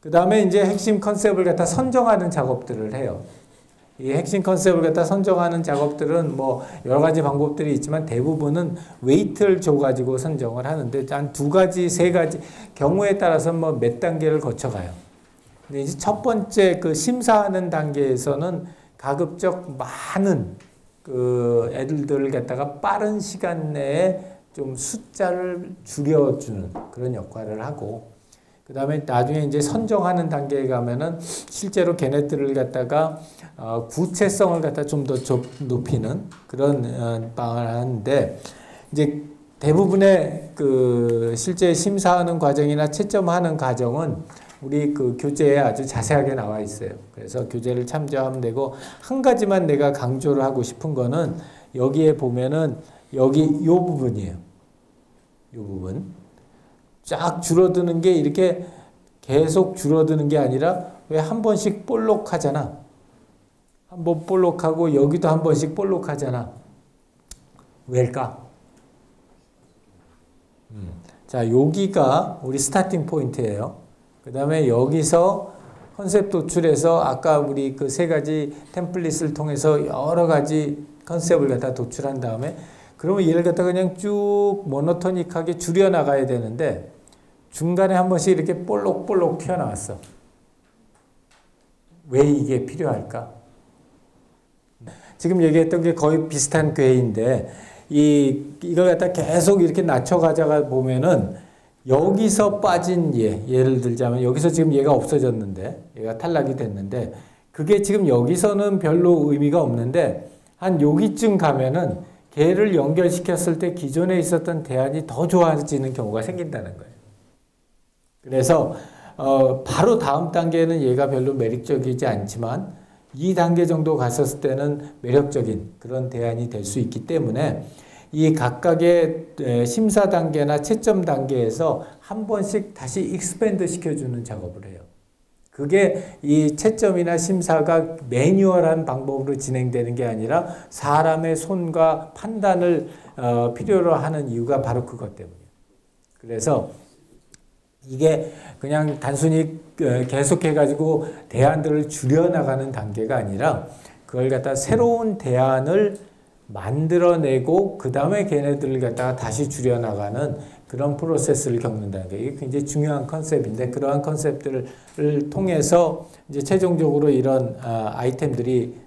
그 다음에 이제 핵심 컨셉을 갖다 선정하는 작업들을 해요. 이 핵심 컨셉을 갖다 선정하는 작업들은 뭐 여러 가지 방법들이 있지만 대부분은 웨이트를 줘가지고 선정을 하는데 한 2가지, 3가지 경우에 따라서 뭐 몇 단계를 거쳐가요. 근데 이제 첫 번째 그 심사하는 단계에서는 가급적 많은 그 애들들을 갖다가 빠른 시간 내에 좀 숫자를 줄여주는 그런 역할을 하고, 그 다음에 나중에 이제 선정하는 단계에 가면은 실제로 걔네들을 갖다가 구체성을 갖다 좀 더 높이는 그런 방안을 하는데, 이제 대부분의 그 실제 심사하는 과정이나 채점하는 과정은 우리 그 교재에 아주 자세하게 나와 있어요. 그래서 교재를 참조하면 되고, 한 가지만 내가 강조를 하고 싶은 거는 여기에 보면은 여기 요 부분이에요. 요 부분. 쫙 줄어드는 게 이렇게 계속 줄어드는 게 아니라 왜 한 번씩 볼록하잖아. 한 번 볼록하고 여기도 한 번씩 볼록하잖아. 왜일까? 자, 여기가 우리 스타팅 포인트예요. 그 다음에 여기서 컨셉 도출해서 아까 우리 그 3가지 템플릿을 통해서 여러 가지 컨셉을 갖다 도출한 다음에, 그러면 얘를 갖다 그냥 쭉 모노토닉하게 줄여 나가야 되는데 중간에 한 번씩 이렇게 볼록볼록 튀어나왔어. 왜 이게 필요할까? 지금 얘기했던 게 거의 비슷한 궤인데 이걸 갖다 계속 이렇게 낮춰가다가 보면은 여기서 빠진 예를 들자면 여기서 지금 얘가 없어졌는데, 얘가 탈락이 됐는데, 그게 지금 여기서는 별로 의미가 없는데 한 여기쯤 가면은 걔를 연결시켰을 때 기존에 있었던 대안이 더 좋아지는 경우가 생긴다는 거예요. 그래서 바로 다음 단계는 얘가 별로 매력적이지 않지만 2단계 정도 갔었을 때는 매력적인 그런 대안이 될 수 있기 때문에 이 각각의 심사 단계나 채점 단계에서 한 번씩 다시 익스펜드 시켜주는 작업을 해요. 그게 이 채점이나 심사가 매뉴얼한 방법으로 진행되는 게 아니라 사람의 손과 판단을 필요로 하는 이유가 바로 그것 때문이에요. 그래서 이게 그냥 단순히 계속해가지고 대안들을 줄여나가는 단계가 아니라 그걸 갖다 새로운 대안을 만들어내고 그 다음에 걔네들을 갖다가 다시 줄여나가는 그런 프로세스를 겪는다는 게 이게 굉장히 중요한 컨셉인데, 그러한 컨셉들을 통해서 이제 최종적으로 이런 아이템들이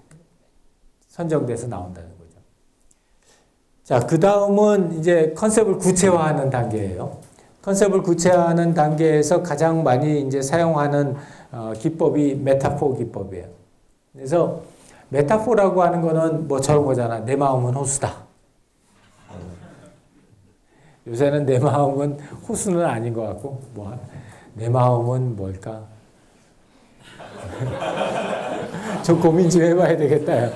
선정돼서 나온다는 거죠. 자, 그 다음은 이제 컨셉을 구체화하는 단계예요. 컨셉을 구체화하는 단계에서 가장 많이 이제 사용하는 기법이 메타포 기법이에요. 그래서 메타포라고 하는 거는 뭐 저런 거잖아. 내 마음은 호수다. 요새는 내 마음은 호수는 아닌 것 같고, 뭐, 내 마음은 뭘까? 저 고민 좀 해봐야 되겠다.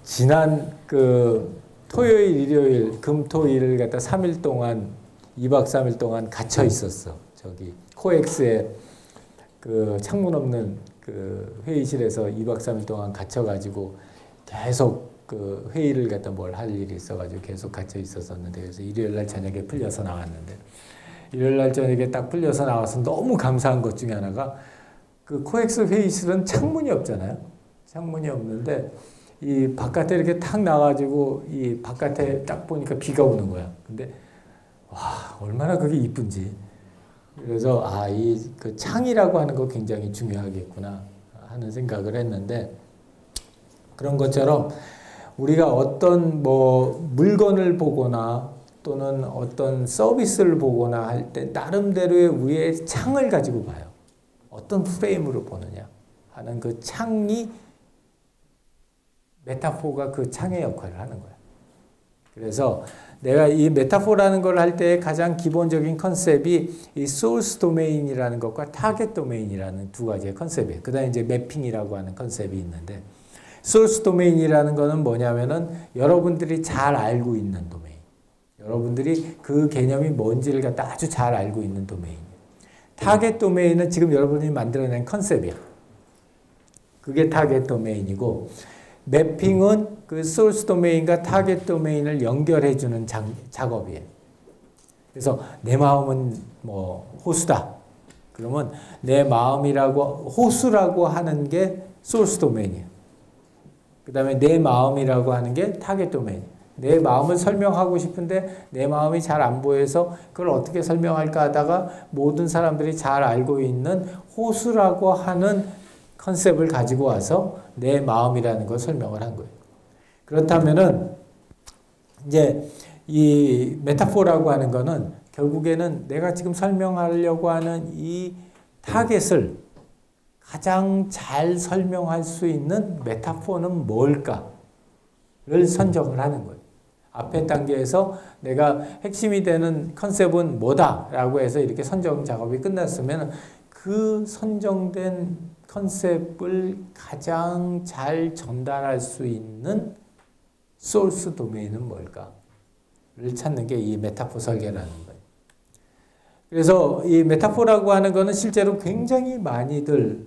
지난 그 토요일, 일요일, 금, 토, 일을 갖다 3일 동안, 2박 3일 동안 갇혀 있었어. 저기, 코엑스에 그 창문 없는 그 회의실에서 2박 3일 동안 갇혀가지고 계속 그 회의를 갖다 뭘 할 일이 있어가지고 계속 갇혀 있었었는데, 그래서 일요일 날 저녁에 풀려서 나왔는데, 일요일 날 저녁에 딱 풀려서 나와서 너무 감사한 것 중에 하나가 그 코엑스 회의실은 창문이 없잖아요. 창문이 없는데 이 바깥에 이렇게 탁 나가지고 이 바깥에 딱 보니까 비가 오는 거야. 근데 와, 얼마나 그게 이쁜지. 그래서 이 그 창이라고 하는 거 굉장히 중요하겠구나 하는 생각을 했는데, 그런 것처럼 우리가 어떤 뭐 물건을 보거나 또는 어떤 서비스를 보거나 할 때 나름대로의 우리의 창을 가지고 봐요. 어떤 프레임으로 보느냐 하는 그 창이, 메타포가 그 창의 역할을 하는 거야. 그래서 내가 이 메타포라는 걸 할 때 가장 기본적인 컨셉이 이 소스 도메인이라는 것과 타겟 도메인이라는 두 가지의 컨셉이에요. 그 다음에 이제 매핑이라고 하는 컨셉이 있는데, 소스 도메인이라는 거는 뭐냐면은 여러분들이 잘 알고 있는 도메인. 여러분들이 그 개념이 뭔지를 갖다 아주 잘 알고 있는 도메인이에요. 타겟 도메인은 지금 여러분이 만들어낸 컨셉이야. 그게 타겟 도메인이고, 매핑은 그 소스 도메인과 타겟 도메인을 연결해주는 작업이에요. 그래서 내 마음은 뭐 호수다. 그러면 내 마음이라고 호수라고 하는 게 소스 도메인이에요. 그 다음에 내 마음이라고 하는 게 타겟 도메인. 내 마음을 설명하고 싶은데 내 마음이 잘 안 보여서 그걸 어떻게 설명할까 하다가 모든 사람들이 잘 알고 있는 호수라고 하는 컨셉을 가지고 와서 내 마음이라는 걸 설명을 한 거예요. 그렇다면은 이제 이 메타포라고 하는 거는 결국에는 내가 지금 설명하려고 하는 이 타겟을 가장 잘 설명할 수 있는 메타포는 뭘까를 선정을 하는 거예요. 앞에 단계에서 내가 핵심이 되는 컨셉은 뭐다라고 해서 이렇게 선정 작업이 끝났으면 그 선정된 컨셉을 가장 잘 전달할 수 있는 소스 도메인은 뭘까를 찾는 게 이 메타포 설계라는 거예요. 그래서 이 메타포라고 하는 거는 실제로 굉장히 많이들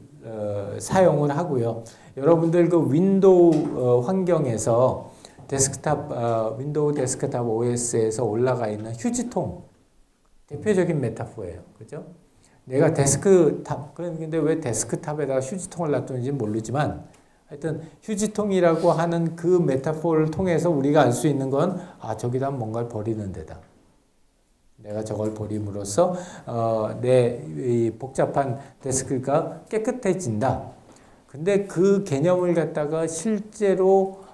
사용을 하고요. 여러분들 그 윈도우 환경에서 데스크탑 윈도우 데스크탑 OS에서 올라가 있는 휴지통 대표적인 메타포예요. 그죠? 내가 데스크탑 근데 왜 데스크탑에다가 휴지통을 놔두는지 모르지만 하여튼 휴지통이라고 하는 그 메타포를 통해서 우리가 알 수 있는 건 저기다 뭔가를 버리는 데다. 내가 저걸 버림으로써 내 이 복잡한 데스크가 깨끗해진다. 근데 그 개념을 갖다가 실제로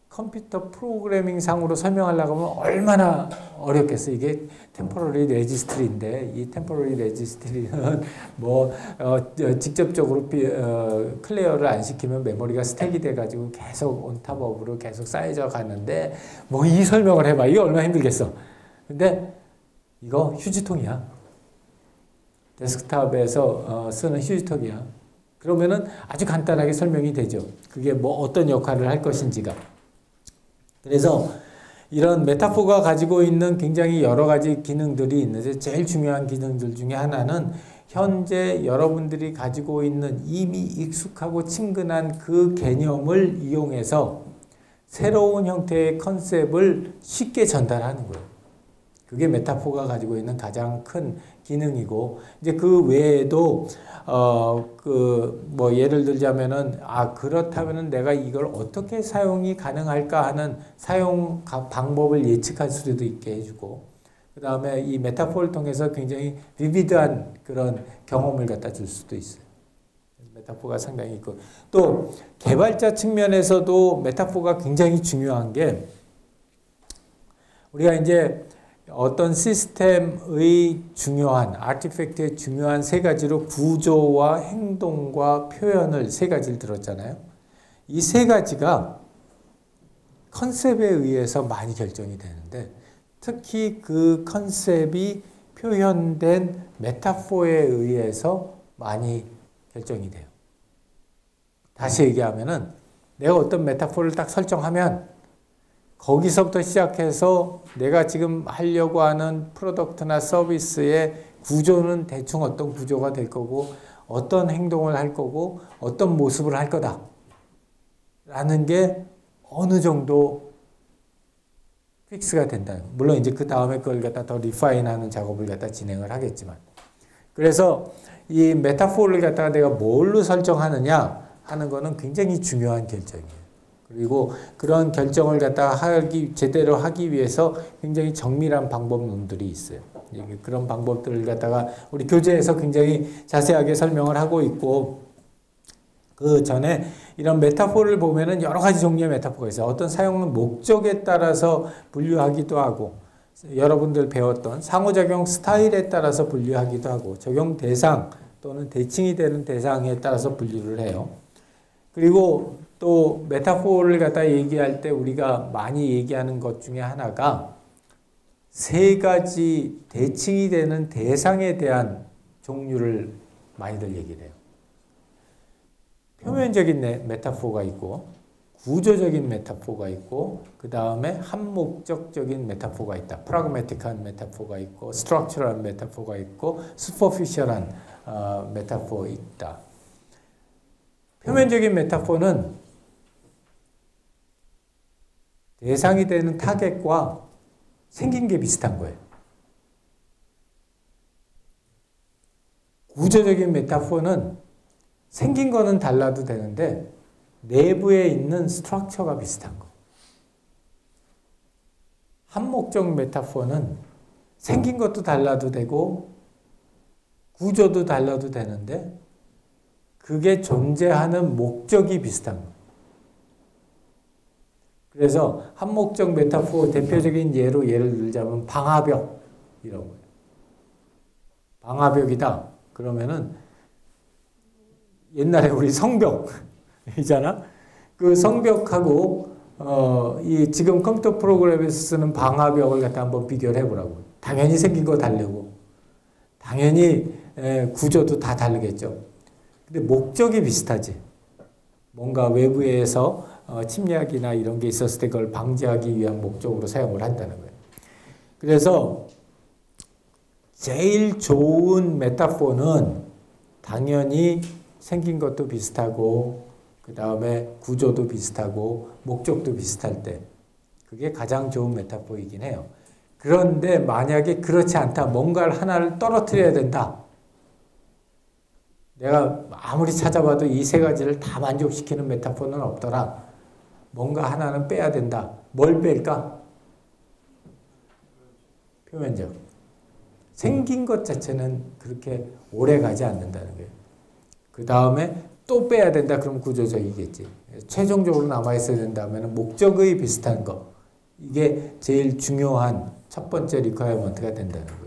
컴퓨터 프로그래밍 상으로 설명하려고 하면 얼마나 어렵겠어. 이게 템포러리 레지스트리인데 이 템포러리 레지스트리는 뭐 직접적으로 클리어를 안 시키면 메모리가 스택이 돼가지고 계속 온탑업으로 계속 쌓여져 가는데 뭐 이 설명을 해봐. 이거 얼마나 힘들겠어. 근데 이거 휴지통이야. 데스크탑에서 쓰는 휴지통이야. 그러면은 아주 간단하게 설명이 되죠. 그게 뭐 어떤 역할을 할 것인지가. 그래서 이런 메타포가 가지고 있는 굉장히 여러 가지 기능들이 있는데 제일 중요한 기능들 중에 하나는 현재 여러분들이 가지고 있는 이미 익숙하고 친근한 그 개념을 이용해서 새로운 형태의 컨셉을 쉽게 전달하는 거예요. 그게 메타포가 가지고 있는 가장 큰 기능이고, 이제 그 외에도 뭐 예를 들자면은 그렇다면은 내가 이걸 어떻게 사용이 가능할까 하는 사용 방법을 예측할 수도 있게 해주고, 그 다음에 이 메타포를 통해서 굉장히 비비드한 그런 경험을 갖다 줄 수도 있어요. 메타포가 상당히 있고, 또 개발자 측면에서도 메타포가 굉장히 중요한 게, 우리가 이제 어떤 시스템의 중요한, 아티팩트의 중요한 세 가지로 구조와 행동과 표현을 세 가지를 들었잖아요. 이 세 가지가 컨셉에 의해서 많이 결정이 되는데, 특히 그 컨셉이 표현된 메타포에 의해서 많이 결정이 돼요. 다시 얘기하면은 내가 어떤 메타포를 딱 설정하면 거기서부터 시작해서 내가 지금 하려고 하는 프로덕트나 서비스의 구조는 대충 어떤 구조가 될 거고, 어떤 행동을 할 거고, 어떤 모습을 할 거다 라는 게 어느 정도 픽스가 된다. 물론 이제 그 다음에 그걸 갖다 더 리파인하는 작업을 갖다 진행을 하겠지만, 그래서 이 메타포를 갖다가 내가 뭘로 설정하느냐 하는 거는 굉장히 중요한 결정이에요. 그리고 그런 결정을 갖다가 제대로 하기 위해서 굉장히 정밀한 방법론들이 있어요. 그런 방법들을 갖다가 우리 교재에서 굉장히 자세하게 설명을 하고 있고, 그 전에 이런 메타포를 보면은 여러 가지 종류의 메타포가 있어요. 어떤 사용 목적에 따라서 분류하기도 하고, 여러분들 배웠던 상호작용 스타일에 따라서 분류하기도 하고, 적용 대상 또는 대칭이 되는 대상에 따라서 분류를 해요. 그리고 또 메타포를 갖다 얘기할 때 우리가 많이 얘기하는 것 중에 하나가 세 가지 대칭이 되는 대상에 대한 종류를 많이들 얘기를 해요. 표면적인 메타포가 있고, 구조적인 메타포가 있고, 그 다음에 한목적적인 메타포가 있다. 프라그매틱한 메타포가 있고, 스트럭처럴한 메타포가 있고, 슈퍼피셜한 메타포가 있다. 표면적인 메타포는 대상이 되는 타겟과 생긴 게 비슷한 거예요. 구조적인 메타포는 생긴 거는 달라도 되는데 내부에 있는 스트럭처가 비슷한 거. 한목적 메타포는 생긴 것도 달라도 되고 구조도 달라도 되는데 그게 존재하는 목적이 비슷한 거. 그래서 한목적 메타포 대표적인 예로 예를 들자면 방화벽 이런 거예요. 방화벽이다. 그러면은 옛날에 우리 성벽이잖아. 그 성벽하고 이 지금 컴퓨터 프로그램에서 쓰는 방화벽을 갖다 한번 비교를 해보라고. 당연히 생긴 거 다르고 당연히 구조도 다 다르겠죠. 근데 목적이 비슷하지. 뭔가 외부에서 침략이나 이런 게 있었을 때 그걸 방지하기 위한 목적으로 사용을 한다는 거예요. 그래서 제일 좋은 메타포는 당연히 생긴 것도 비슷하고 그 다음에 구조도 비슷하고 목적도 비슷할 때 그게 가장 좋은 메타포이긴 해요. 그런데 만약에 그렇지 않다. 뭔가를 하나를 떨어뜨려야 된다. 내가 아무리 찾아봐도 이 세 가지를 다 만족시키는 메타포는 없더라. 뭔가 하나는 빼야 된다. 뭘 뺄까? 표면적. 생긴 것 자체는 그렇게 오래 가지 않는다는 거예요. 그 다음에 또 빼야 된다. 그럼 구조적이겠지. 최종적으로 남아있어야 된다면 목적의 비슷한 거. 이게 제일 중요한 첫 번째 리퀘어먼트가 된다는 거예요.